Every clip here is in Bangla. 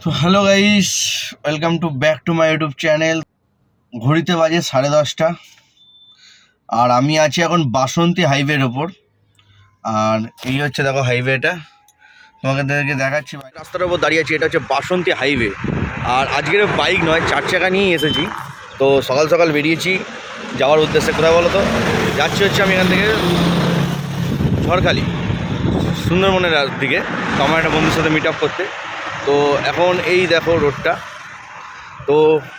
তো hello guys, welcome to back to my YouTube channel. ঘড়িতে বাজে 10:30 আর আমি আছি এখন বাসন্তী হাইওয়ের ওপর। আর এই হচ্ছে দেখো হাইওয়েটা, তোমাদেরকে দেখাচ্ছি। রাস্তার ওপর দাঁড়িয়ে আছি, এটা হচ্ছে বাসন্তী হাইওয়ে। আর আজকের বাইক নয়, 4 চাকা নিয়েই এসেছি। তো সকাল সকাল বেরিয়েছি যাওয়ার উদ্দেশ্যে। কোথায় বলো তো? যাচ্ছি হচ্ছে আমি এখান থেকে ঝড়খালি, সুন্দরবনের দিকে। তো আমার একটা বন্ধুর সাথে মিট আপ করতে। তো এখন এই দেখো রোডটা। তো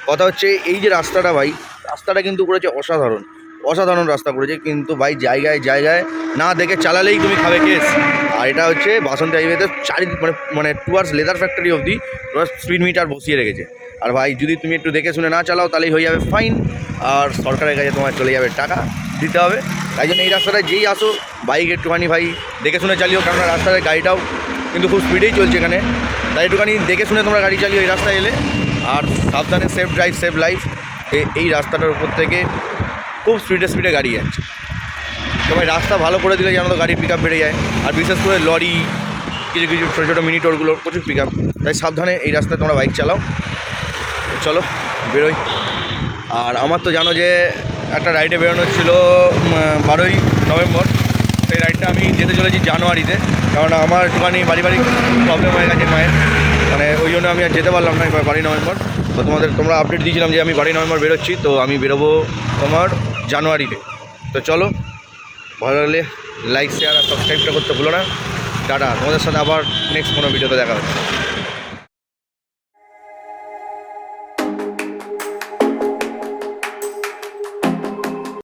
কথা হচ্ছে এই যে রাস্তাটা ভাই, রাস্তাটা কিন্তু করেছে অসাধারণ অসাধারণ রাস্তা করেছে, কিন্তু ভাই জায়গায় জায়গায় না দেখে চালালেই তুমি খাবে কেস। আর এটা হচ্ছে বাসন্তী হাইওয়েতে মানে টুয়ার্ডস লেদার ফ্যাক্টরি অবধি স্পিড মিটার বসিয়ে রেখেছে। আর ভাই যদি তুমি একটু দেখে শুনে না চালাও তাহলেই হয়ে যাবে ফাইন, আর সরকারের কাছে তোমার চলে যাবে টাকা দিতে হবে। তাই জন্য এই রাস্তাটায় যেই আসো বাইক একটুখানি ভাই দেখে শুনে চালিও, কেননা রাস্তায় গাড়িটাও কিন্তু খুব স্পিডেই চলছে এখানে। তাই একটুখানি দেখে শুনে তোমরা গাড়ি চালিও এই রাস্তায় এলে। আর সাবধানে, সেফ ড্রাইভ সেভ লাইফ। এই রাস্তাটার উপর থেকে খুব স্পিডে গাড়ি যাচ্ছে। তো ভাই রাস্তা ভালো করে দিলে জানো তো গাড়ির পিক আপ বেড়ে যায়। আর বিশেষ করে লরি, কিছু কিছু ছোটো ছোটো মিনি টোরগুলোর প্রচুর পিক আপ। তাই সাবধানে এই রাস্তায় তোমরা বাইক চালাও। চলো বেরোই। আর আমার তো জানো যে একটা রাইডে বেরোনো ছিল 12ই নভেম্বর। সেই রাইডটা আমি যেতে চলেছি জানুয়ারিতে, কারণ আমার একটুখানি বাড়ি প্রবলেম হয়ে গেছে মায়ের, মানে ওই জন্য আমি আর যেতে পারলাম না 12ই নভেম্বর। তো তোমরা আপডেট দিয়েছিলাম যে আমি 12ই নভেম্বর বেরোচ্ছি, তো আমি বেরোবো তোমার জানুয়ারিতে। তো চলো, ভালো লাগলে লাইক শেয়ার আর সাবস্ক্রাইবটা করতে ভুলো না। টাটা, তোমাদের সাথে আবার নেক্সট কোনো ভিডিওতে দেখা হচ্ছে।